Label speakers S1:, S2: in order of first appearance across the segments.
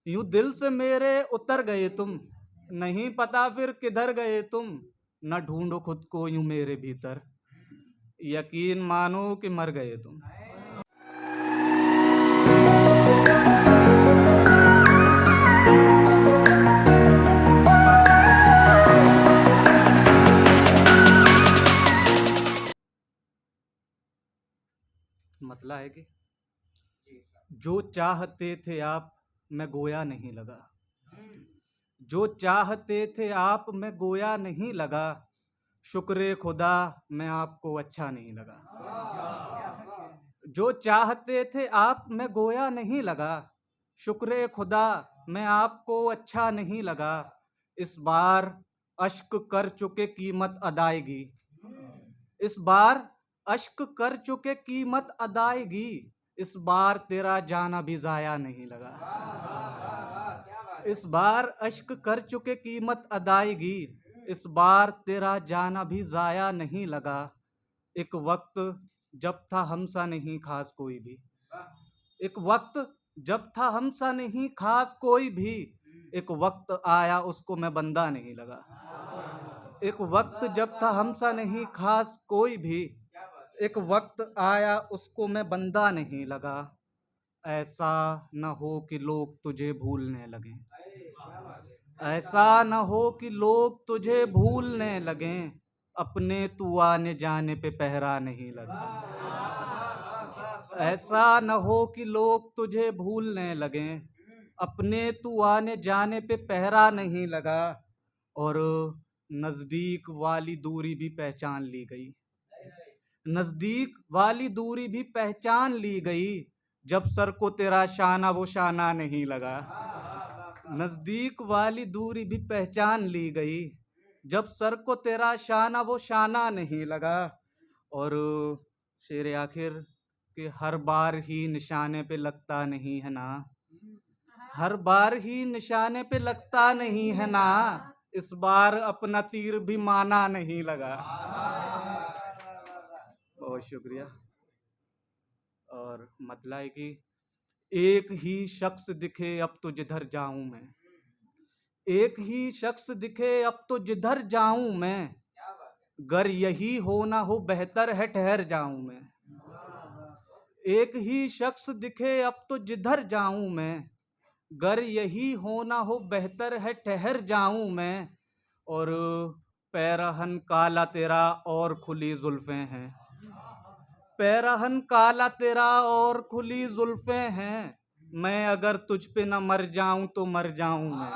S1: यूं दिल से मेरे उतर गए तुम, नहीं पता फिर किधर गए तुम, न ढूंढो खुद को यूं मेरे भीतर, यकीन मानो कि मर गए तुम। मतलब है कि जो चाहते थे आप मैं गोया नहीं लगा, जो चाहते थे आप मैं गोया नहीं लगा, शुक्र खुदा मैं आपको अच्छा नहीं लगा। जो चाहते थे आप मैं गोया नहीं लगा, शुक्र खुदा मैं आपको अच्छा नहीं लगा। इस बार अश्क कर चुके कीमत अदायगी, इस बार अश्क कर चुके कीमत अदायगी, इस बार तेरा जाना भी जाया नहीं लगा। इस बार अश्क कर चुके कीमत अदायगी, इस बार तेरा जाना भी जाया नहीं लगा। एक वक्त जब था हमसा नहीं खास कोई भी, एक वक्त जब था हमसा नहीं खास कोई भी, एक वक्त आया उसको मैं बंदा नहीं लगा। एक वक्त जब था हमसा नहीं खास कोई भी, एक वक्त आया उसको मैं बंदा नहीं लगा। ऐसा न हो कि लोग तुझे भूलने लगे, ऐसा न हो कि लोग तुझे भूलने लगे, अपने तू आने जाने पे पहरा नहीं लगा। ऐसा न हो कि लोग तुझे भूलने लगे, अपने तू आने जाने पे पहरा नहीं लगा। और नजदीक वाली दूरी भी पहचान ली गई, नजदीक वाली दूरी भी पहचान ली गई, जब सर को तेरा शाना वो शाना नहीं लगा। नजदीक वाली दूरी भी पहचान ली गई, जब सर को तेरा शाना वो शाना नहीं लगा। और शेर आखिर कि हर बार ही निशाने पे लगता नहीं है ना, हर बार ही निशाने पे लगता नहीं है ना, इस बार अपना तीर भी माना नहीं लगा। बहुत शुक्रिया। और मतलब है कि एक ही शख्स दिखे अब तो जिधर जाऊं मैं, एक ही शख्स दिखे अब तो जिधर जाऊं मैं, गर यही हो ना हो बेहतर है ठहर जाऊं मैं। एक ही शख्स दिखे अब तो जिधर जाऊं मैं, गर यही हो ना हो बेहतर है ठहर जाऊं मैं। और पैरहन काला तेरा और खुली जुल्फें हैं, पैरहन काला तेरा और खुली जुल्फें हैं, मैं अगर तुझ पे न मर जाऊं तो मर जाऊं मैं।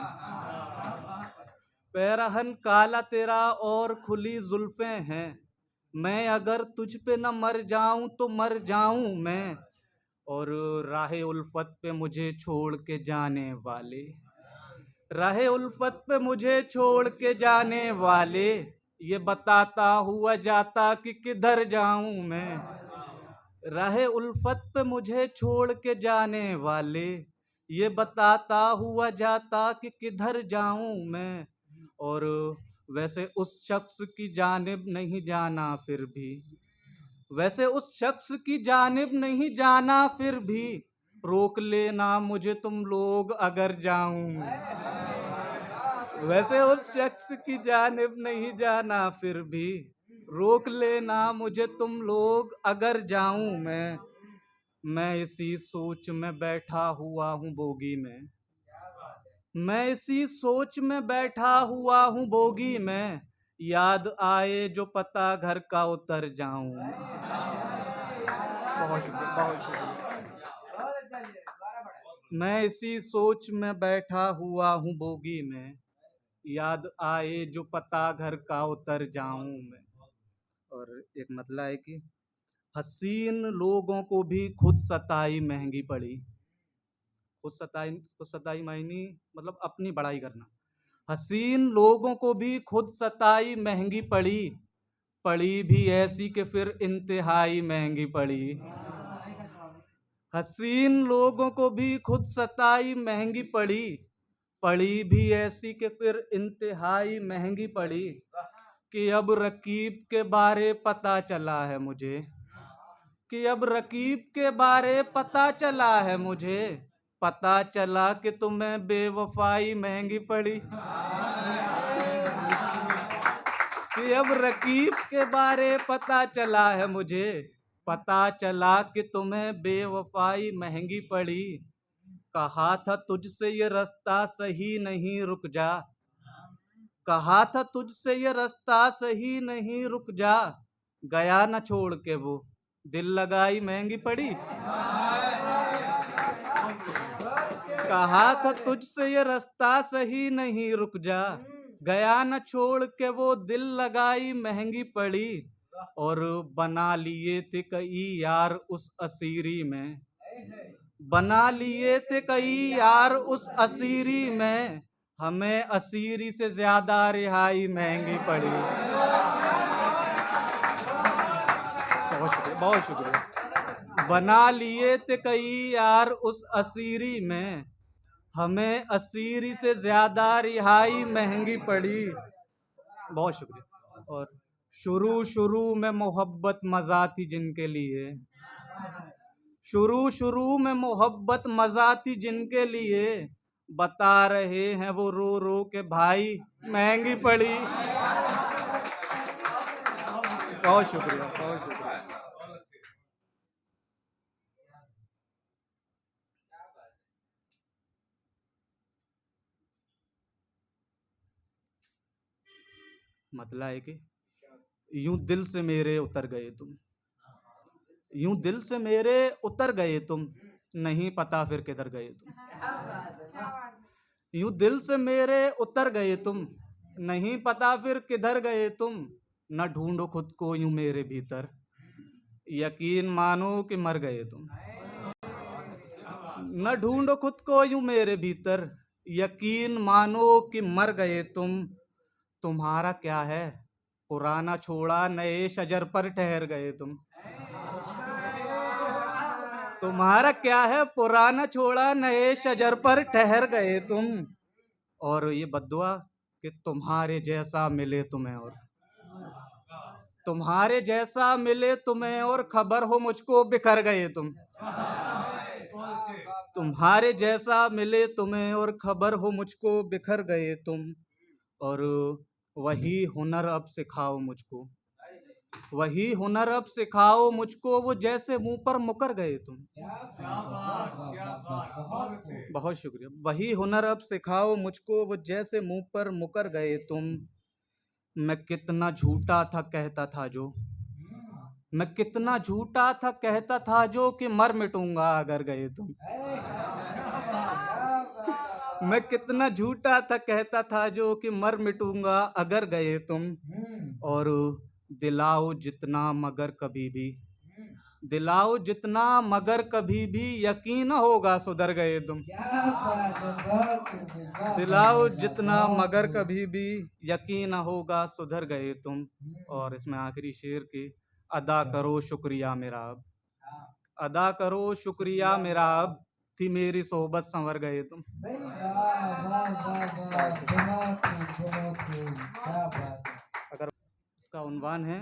S1: पैरहन काला तेरा और खुली जुल्फें हैं, मैं अगर तुझ पे न मर जाऊं तो मर जाऊं मैं। और राहे उल्फत पे मुझे छोड़ के जाने वाले, राहे उल्फत पे मुझे छोड़ के जाने वाले, ये बताता हुआ जाता कि किधर जाऊं मैं। राहे उल्फत पे मुझे छोड़ के जाने वाले, ये बताता हुआ जाता कि किधर जाऊं मैं। और वैसे उस शख्स की जानिब नहीं जाना फिर भी, वैसे उस शख्स की जानिब नहीं जाना फिर भी, रोक लेना मुझे तुम लोग अगर जाऊं मैं। वैसे उस शख्स की जानिब नहीं जाना फिर भी, रोक लेना मुझे तुम लोग अगर जाऊं मैं इसी सोच में बैठा हुआ हूँ बोगी में, मैं इसी सोच में बैठा हुआ हूँ बोगी में, याद आए जो पता घर का उतर जाऊं। बहुत शुक्रिया, बहुत शुक्रिया। मैं इसी सोच में बैठा हुआ हूँ बोगी में, याद आए जो पता घर का उतर जाऊं मैं। और एक मतलब है कि हसीन लोगों को भी खुद सताई महंगी पड़ी, खुद सताई मायनी मतलब अपनी बड़ाई करना। हसीन लोगों को भी खुद सताई महंगी पड़ी, पड़ी भी ऐसी कि फिर इंतहाई महंगी पड़ी। हसीन लोगों को भी खुद सताई महंगी पड़ी, पड़ी भी ऐसी कि फिर इंतहाई महंगी पड़ी। कि अब रकीब के बारे पता चला है मुझे, कि अब रकीब के बारे पता चला है मुझे, पता चला कि तुम्हें बेवफाई महंगी पड़ी। कि अब रकीब के बारे पता चला है मुझे, पता चला कि तुम्हें बेवफाई महंगी पड़ी। कहा था तुझसे ये रास्ता सही नहीं, रुक जा। कहा था तुझसे ये रास्ता सही नहीं, रुक जा। गया न छोड़ के वो, दिल लगाई महंगी पड़ी। कहा था तुझसे ये रास्ता सही नहीं, रुक जा। गया न छोड़ के वो, दिल लगाई महंगी पड़ी। और बना लिए थे कई यार उस असीरी में, बना लिए थे कई यार उस असीरी में। हमें असीरी से ज्यादा रिहाई महंगी पड़ी। बहुत शुक्रिया, बहुत शुक्रिया। बना लिए थे कई यार उस असीरी में, हमें असीरी से ज्यादा रिहाई महंगी पड़ी। बहुत शुक्रिया। और शुरू शुरू में मोहब्बत मजा थी जिनके लिए, शुरू शुरू में मोहब्बत मजा थी जिनके लिए। बता रहे हैं वो रो रो के भाई महंगी पड़ी। बहुत शुक्रिया, बहुत शुक्रिया। मतलब है कि यूं दिल से मेरे उतर गए तुम, यूं दिल से मेरे उतर गए तुम, नहीं पता फिर किधर गए तुम। यूं दिल से मेरे उतर गए तुम, नहीं पता फिर किधर गए तुम। न ढूंढो खुद को यूं मेरे भीतर, यकीन मानो कि मर गए तुम। न ढूंढो खुद को यूं मेरे भीतर, यकीन मानो कि मर गए तुम। तुम्हारा क्या है पुराना छोड़ा, नए शजर पर ठहर गए तुम। तुम्हारा क्या है पुराना छोड़ा, नए शजर पर ठहर गए तुम। और ये बद्दुआ कि तुम्हारे जैसा मिले तुम्हें, और तुम्हारे जैसा मिले तुम्हें, और खबर हो मुझको बिखर गए तुम। तुम्हारे जैसा मिले तुम्हें, और खबर हो मुझको बिखर गए तुम। और वही हुनर अब सिखाओ मुझको, वही हुनर अब सिखाओ मुझको, वो जैसे मुंह पर मुकर गए तुम। बहुत शुक्रिया। वही हुनर अब सिखाओ मुझको, वो जैसे मुंह पर मुकर गए तुम। मैं कितना झूठा था कहता था जो, मैं कितना झूठा था कहता था जो, कि मर मिटूंगा अगर गए तुम। मैं कितना झूठा था कहता था जो, कि मर मिटूंगा अगर गए तुम। और दिलाओ जितना मगर कभी भी, दिलाओ जितना मगर कभी भी, यकीन होगा सुधर गए तुम। दिलाओ जितना मगर कभी भी, यकीन होगा सुधर गए तुम। और इसमें आखिरी शेर की, अदा करो शुक्रिया मेरा अब, अदा करो शुक्रिया मेरा अब, थी मेरी सोहबत संवर गए तुम। अगर इसका उन्वान है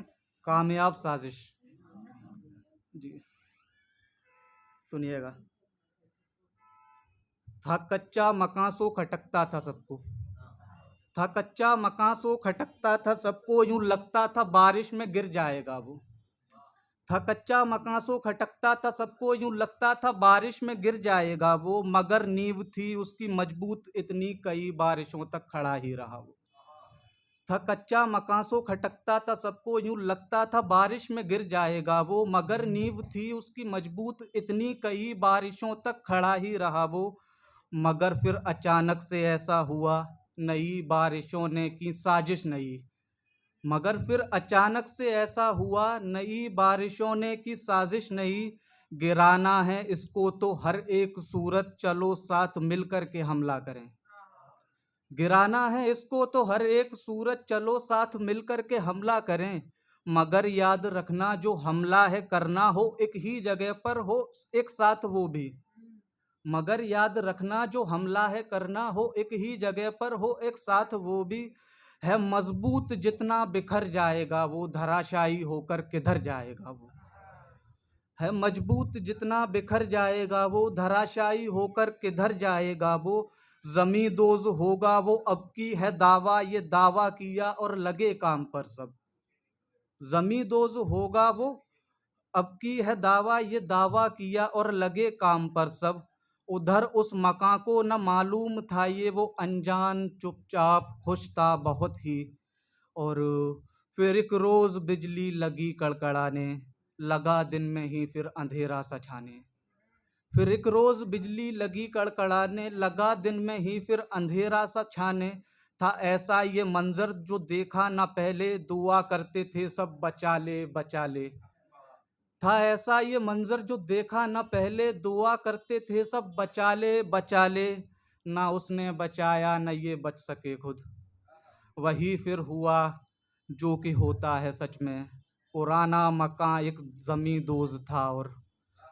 S1: कामयाब साजिश। जी सुनिएगा। था कच्चा मकान सो खटकता था सबको, था कच्चा मकान सो खटकता था सबको, यूं लगता था बारिश में गिर जाएगा वो। था कच्चा मकान सो खटकता था सबको, यूं लगता था बारिश में गिर जाएगा वो। मगर नींव थी उसकी मजबूत इतनी, कई बारिशों तक खड़ा ही रहा वो। था कच्चा मकान सो खटकता था सबको, यूं लगता था बारिश में गिर जाएगा वो। मगर नींव थी उसकी मजबूत इतनी, कई बारिशों तक खड़ा ही रहा वो। मगर फिर अचानक से ऐसा हुआ, नई बारिशों ने की साजिश नई। मगर फिर अचानक से ऐसा हुआ, नई बारिशों ने की साजिश नई। गिराना है इसको तो हर एक सूरत, चलो साथ मिलकर के हमला करें। गिराना है इसको तो हर एक सूरत, चलो साथ मिलकर के हमला करें। मगर याद रखना जो हमला है करना हो एक ही जगह पर हो एक साथ वो भी। मगर याद रखना जो हमला है करना हो एक ही जगह पर हो एक साथ वो भी। है मजबूत जितना बिखर जाएगा वो, धराशायी होकर किधर जाएगा वो। है मजबूत जितना बिखर जाएगा वो, धराशायी होकर किधर जाएगा वो। जमी दोज होगा वो अब की है दावा, ये दावा किया और लगे काम पर सब। जमी दोज होगा वो अब की है दावा, ये दावा किया और लगे काम पर सब। उधर उस मकां को न मालूम था ये, वो अनजान चुपचाप खुश था बहुत ही। और फिर एक रोज बिजली लगी कड़कड़ाने, लगा दिन में ही फिर अंधेरा सा छाने। फिर एक रोज बिजली लगी कड़कड़ाने, लगा दिन में ही फिर अंधेरा सा छाने। था ऐसा ये मंजर जो देखा ना पहले, दुआ करते थे सब बचा ले बचा ले। था ऐसा ये मंजर जो देखा ना पहले, दुआ करते थे सब बचा ले बचा ले। ना उसने बचाया न ये बच सके खुद। वही फिर हुआ जो कि होता है सच में। पुराना मकान एक जमी दोज था और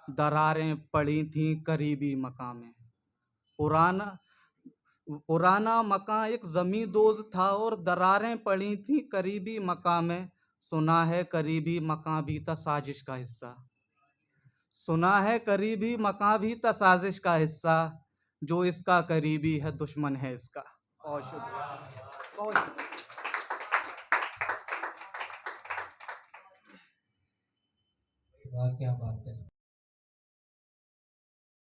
S1: दरारें पड़ी थीं करीबी मकान में। पुराना पुराना मकान एक जमी दोज था और दरारें पड़ी थीं करीबी मकान में। सुना है करीबी मकान भी था साजिश का हिस्सा। सुना है करीबी मकान भी था साजिश का हिस्सा। जो इसका करीबी है दुश्मन है इसका। बहुत शुक्रिया, बहुत शुक्रिया।
S2: वाह क्या बात है।